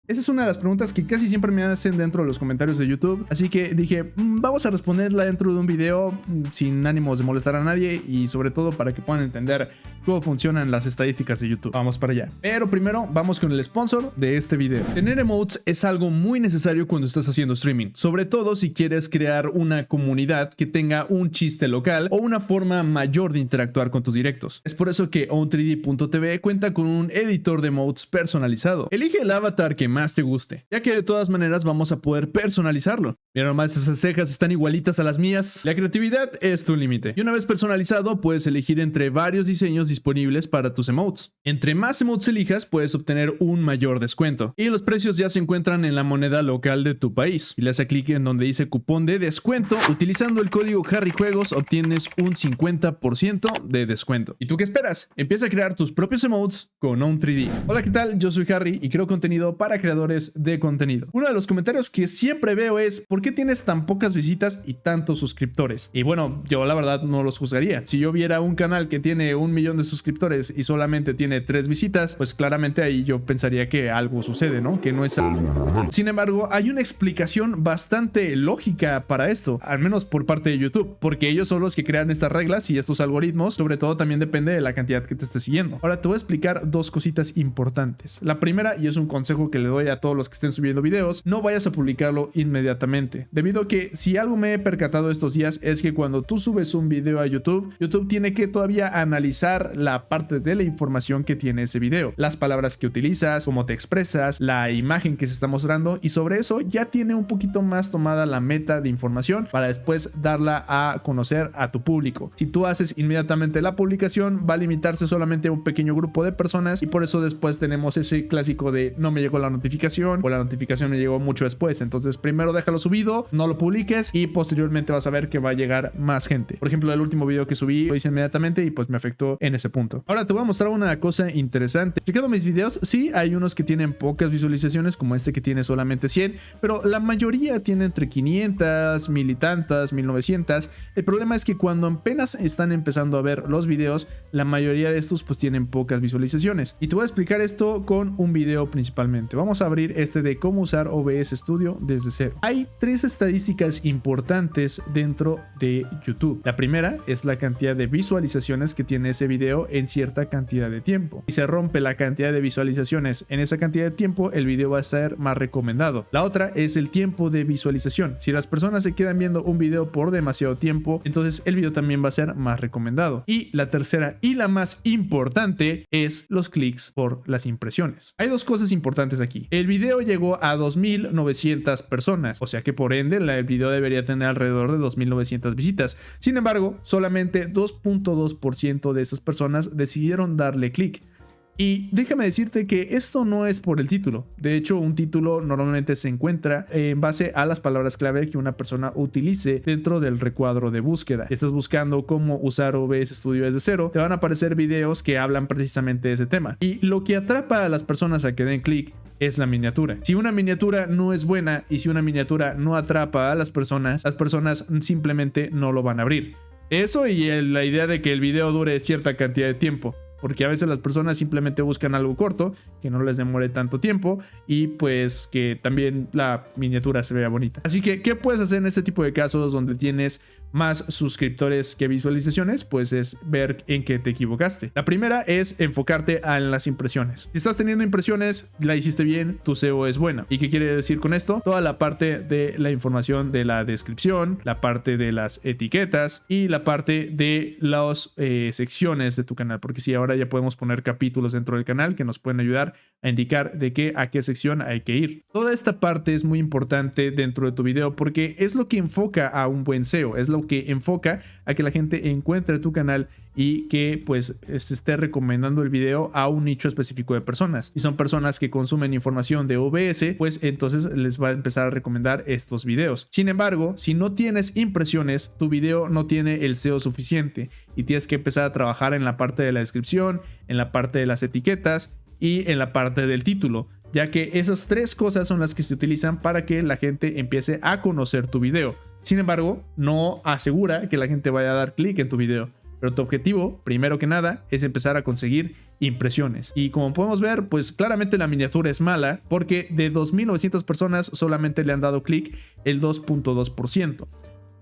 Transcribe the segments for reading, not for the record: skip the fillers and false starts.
Esa es una de las preguntas que casi siempre me hacen dentro de los comentarios de YouTube, así que dije, vamos a responderla dentro de un video sin ánimos de molestar a nadie y sobre todo para que puedan entender cómo funcionan las estadísticas de YouTube. Vamos para allá. Pero primero vamos con el sponsor de este video. Tener emotes es algo muy necesario cuando estás haciendo streaming, sobre todo si quieres crear una comunidad que tenga un chiste local o una forma mayor de interactuar con tus directos. Es por eso que on3d.tv cuenta con un editor de emotes personalizado. Elige el avatar que más te guste, ya que de todas maneras vamos a poder personalizarlo. Mira nomás, esas cejas están igualitas a las mías. La creatividad es tu límite. Y una vez personalizado, puedes elegir entre varios diseños disponibles para tus emotes. Entre más emotes elijas, puedes obtener un mayor descuento. Y los precios ya se encuentran en la moneda local de tu país. Si le haces clic en donde dice cupón de descuento, utilizando el código HarryJuegos obtienes un 50% de descuento. ¿Y tú qué esperas? Empieza a crear tus propios emotes con On3D. Hola, ¿qué tal? Yo soy Harry y creo contenido para creadores de contenido. Uno de los comentarios que siempre veo es ¿por qué tienes tan pocas visitas y tantos suscriptores? Y bueno, yo la verdad no los juzgaría. Si yo viera un canal que tiene 1 millón de suscriptores y solamente tiene 3 visitas, pues claramente ahí yo pensaría que algo sucede, ¿no? Que no es algo normal. Sin embargo, hay una explicación bastante lógica para esto, al menos por parte de YouTube, porque ellos son los que crean estas reglas y estos algoritmos. Sobre todo también depende de la cantidad que te esté siguiendo. Ahora te voy a explicar dos cositas importantes. La primera, y es un consejo que le doy a todos los que estén subiendo videos, no vayas a publicarlo inmediatamente, debido a que si algo me he percatado estos días es que cuando tú subes un video a YouTube tiene que todavía analizar la parte de la información que tiene ese video, las palabras que utilizas, cómo te expresas, la imagen que se está mostrando, y sobre eso ya tiene un poquito más tomada la meta de información para después darla a conocer a tu público. Si tú haces inmediatamente la publicación, va a limitarse solamente a un pequeño grupo de personas, y por eso después tenemos ese clásico de no me llegó la notificación o la notificación me llegó mucho después. Entonces primero déjalo subido, no lo publiques y posteriormente vas a ver que va a llegar más gente. Por ejemplo, el último video que subí lo hice inmediatamente y pues me afectó en ese punto. Ahora te voy a mostrar una cosa interesante. Checando mis videos, sí hay unos que tienen pocas visualizaciones, como este que tiene solamente 100, pero la mayoría tiene entre 500, 1000 y tantas, 1900. El problema es que cuando apenas están empezando a ver los videos, la mayoría de estos pues tienen pocas visualizaciones. Y te voy a explicar esto con un video principalmente. Vamos a abrir este de cómo usar OBS Studio desde cero. Hay 3 estadísticas importantes dentro de YouTube. La primera es la cantidad de visualizaciones que tiene ese video en cierta cantidad de tiempo. Si se rompe la cantidad de visualizaciones en esa cantidad de tiempo, el video va a ser más recomendado. La otra es el tiempo de visualización. Si las personas se quedan viendo un video por demasiado tiempo, entonces el video también va a ser más recomendado. Y la tercera y la más importante es los clics por las impresiones. Hay dos cosas importantes aquí. El video llegó a 2900 personas, o sea que por ende el video debería tener alrededor de 2900 visitas. Sin embargo, solamente 2.2% de esas personas decidieron darle clic. Y déjame decirte que esto no es por el título. De hecho, un título normalmente se encuentra en base a las palabras clave que una persona utilice dentro del recuadro de búsqueda. Si estás buscando cómo usar OBS Studio desde cero, te van a aparecer videos que hablan precisamente de ese tema. Y lo que atrapa a las personas a que den clic es la miniatura. Si una miniatura no es buena y si una miniatura no atrapa a las personas simplemente no lo van a abrir. Eso y la idea de que el video dure cierta cantidad de tiempo. Porque a veces las personas simplemente buscan algo corto, que no les demore tanto tiempo y pues que también la miniatura se vea bonita. Así que, ¿qué puedes hacer en este tipo de casos donde tienes más suscriptores que visualizaciones? Pues es ver en qué te equivocaste. La primera es enfocarte en las impresiones. Si estás teniendo impresiones, la hiciste bien, tu SEO es buena. ¿Y qué quiere decir con esto? Toda la parte de la información de la descripción, la parte de las etiquetas y la parte de las secciones de tu canal. Porque si ahora ya podemos poner capítulos dentro del canal que nos pueden ayudar a indicar a qué sección hay que ir. Toda esta parte es muy importante dentro de tu video porque es lo que enfoca a un buen SEO, es lo que enfoca a que la gente encuentre tu canal y que pues se esté recomendando el video a un nicho específico de personas. Si son personas que consumen información de OBS, pues entonces les va a empezar a recomendar estos videos. Sin embargo, si no tienes impresiones, tu video no tiene el SEO suficiente y tienes que empezar a trabajar en la parte de la descripción, en la parte de las etiquetas y en la parte del título, ya que esas 3 cosas son las que se utilizan para que la gente empiece a conocer tu video. Sin embargo, no asegura que la gente vaya a dar clic en tu video. pero tu objetivo, primero que nada, es empezar a conseguir impresiones. Y como podemos ver, pues claramente la miniatura es mala, porque de 2.900 personas solamente le han dado clic el 2.2%.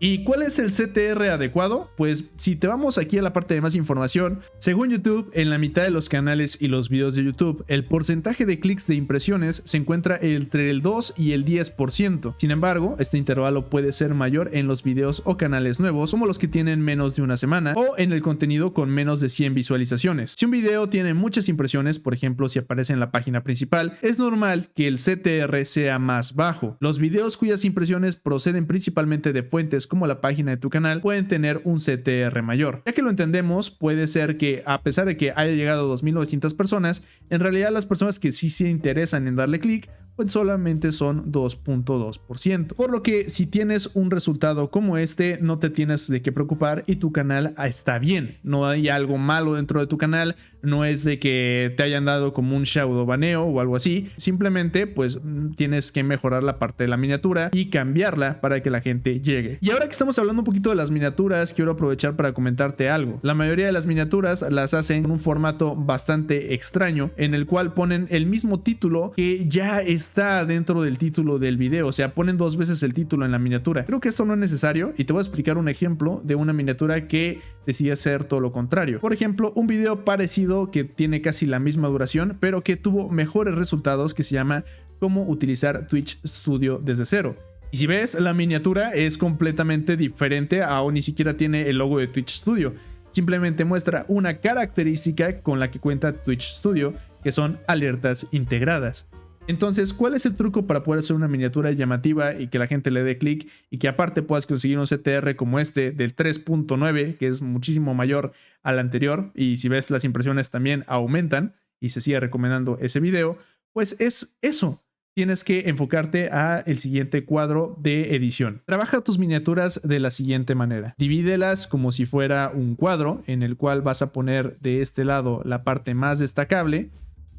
¿Y cuál es el CTR adecuado? Pues si te vamos aquí a la parte de más información, según YouTube, en la mitad de los canales y los videos de YouTube, el porcentaje de clics de impresiones se encuentra entre el 2 y el 10%. Sin embargo, este intervalo puede ser mayor en los videos o canales nuevos, como los que tienen menos de una semana, o en el contenido con menos de 100 visualizaciones. Si un video tiene muchas impresiones, por ejemplo, si aparece en la página principal, es normal que el CTR sea más bajo. Los videos cuyas impresiones proceden principalmente de fuentes como la página de tu canal pueden tener un CTR mayor. Ya que lo entendemos, puede ser que a pesar de que haya llegado a 2.900 personas, en realidad las personas que sí se interesan en darle clic pues solamente son 2.2%. Por lo que si tienes un resultado como este, no te tienes de qué preocupar y tu canal está bien. No hay algo malo dentro de tu canal, no es de que te hayan dado como un shadow baneo o algo así. Simplemente pues tienes que mejorar la parte de la miniatura y cambiarla para que la gente llegue. Y ahora que estamos hablando un poquito de las miniaturas, quiero aprovechar para comentarte algo. La mayoría de las miniaturas las hacen en un formato bastante extraño, en el cual ponen el mismo título que ya está dentro del título del video, o sea, ponen 2 veces el título en la miniatura. Creo que esto no es necesario y te voy a explicar un ejemplo de una miniatura que decide hacer todo lo contrario. Por ejemplo, un video parecido que tiene casi la misma duración, pero que tuvo mejores resultados, que se llama Cómo utilizar Twitch Studio desde cero. Y si ves, la miniatura es completamente diferente, aún ni siquiera tiene el logo de Twitch Studio. Simplemente muestra una característica con la que cuenta Twitch Studio, que son alertas integradas. Entonces, ¿cuál es el truco para poder hacer una miniatura llamativa y que la gente le dé clic y que aparte puedas conseguir un CTR como este del 3.9, que es muchísimo mayor al anterior? Y si ves, las impresiones también aumentan y se sigue recomendando ese video. Pues es eso. Tienes que enfocarte a el siguiente cuadro de edición. Trabaja tus miniaturas de la siguiente manera. Divídelas como si fuera un cuadro en el cual vas a poner de este lado la parte más destacable,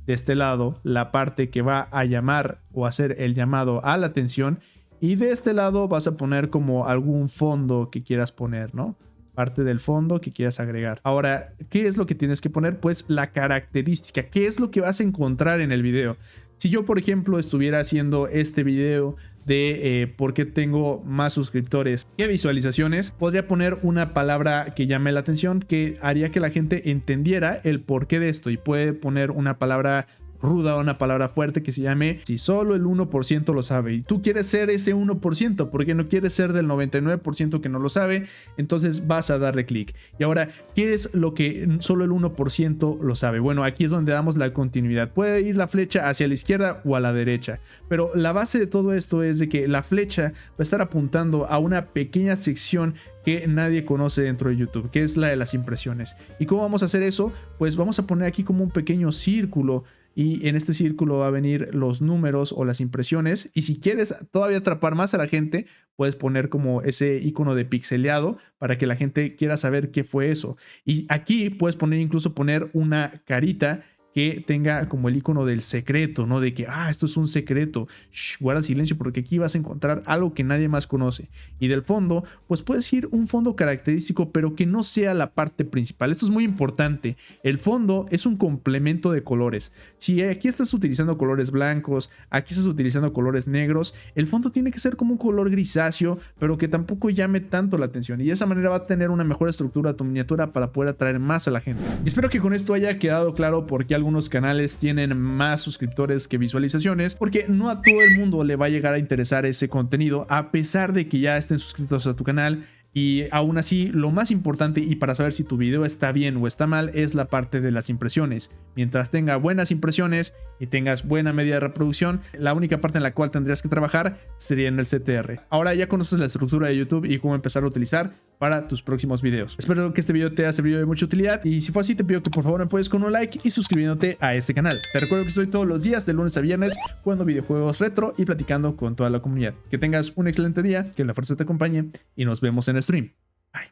de este lado la parte que va a llamar o hacer el llamado a la atención, y de este lado vas a poner como algún fondo que quieras poner, ¿no? Parte del fondo que quieras agregar. Ahora, ¿qué es lo que tienes que poner? Pues la característica. ¿Qué es lo que vas a encontrar en el video? Si yo, por ejemplo, estuviera haciendo este video de por qué tengo más suscriptores que visualizaciones, podría poner una palabra que llame la atención, que haría que la gente entendiera el porqué de esto, y puede poner una palabra ruda o una palabra fuerte que se llame "si solo el 1% lo sabe", y tú quieres ser ese 1% porque no quieres ser del 99% que no lo sabe. Entonces vas a darle clic. Y ahora, ¿qué es lo que solo el 1% lo sabe? Bueno, aquí es donde damos la continuidad. Puede ir la flecha hacia la izquierda o a la derecha, pero la base de todo esto es de que la flecha va a estar apuntando a una pequeña sección que nadie conoce dentro de YouTube, que es la de las impresiones. ¿Y cómo vamos a hacer eso? Pues vamos a poner aquí como un pequeño círculo, y en este círculo va a venir los números o las impresiones. Y si quieres todavía atrapar más a la gente, puedes poner como ese icono de pixeleado para que la gente quiera saber qué fue eso. Y aquí puedes poner una carita que tenga como el icono del secreto, ¿no? De que, esto es un secreto. Shh, guarda silencio porque aquí vas a encontrar algo que nadie más conoce. Y del fondo, pues puedes ir un fondo característico, pero que no sea la parte principal. Esto es muy importante. El fondo es un complemento de colores. Si aquí estás utilizando colores blancos, aquí estás utilizando colores negros, el fondo tiene que ser como un color grisáceo, pero que tampoco llame tanto la atención. Y de esa manera va a tener una mejor estructura tu miniatura para poder atraer más a la gente. Y espero que con esto haya quedado claro por qué algunos canales tienen más suscriptores que visualizaciones, porque no a todo el mundo le va a llegar a interesar ese contenido a pesar de que ya estén suscritos a tu canal. Y aún así, lo más importante y para saber si tu video está bien o está mal es la parte de las impresiones. Mientras tenga buenas impresiones y tengas buena media de reproducción, la única parte en la cual tendrías que trabajar sería en el CTR. Ahora ya conoces la estructura de YouTube y cómo empezar a utilizar para tus próximos videos. Espero que este video te haya servido de mucha utilidad, y si fue así, te pido que por favor me apoyes con un like y suscribiéndote a este canal. Te recuerdo que estoy todos los días de lunes a viernes jugando videojuegos retro y platicando con toda la comunidad. Que tengas un excelente día, que la fuerza te acompañe y nos vemos en el stream. Bye.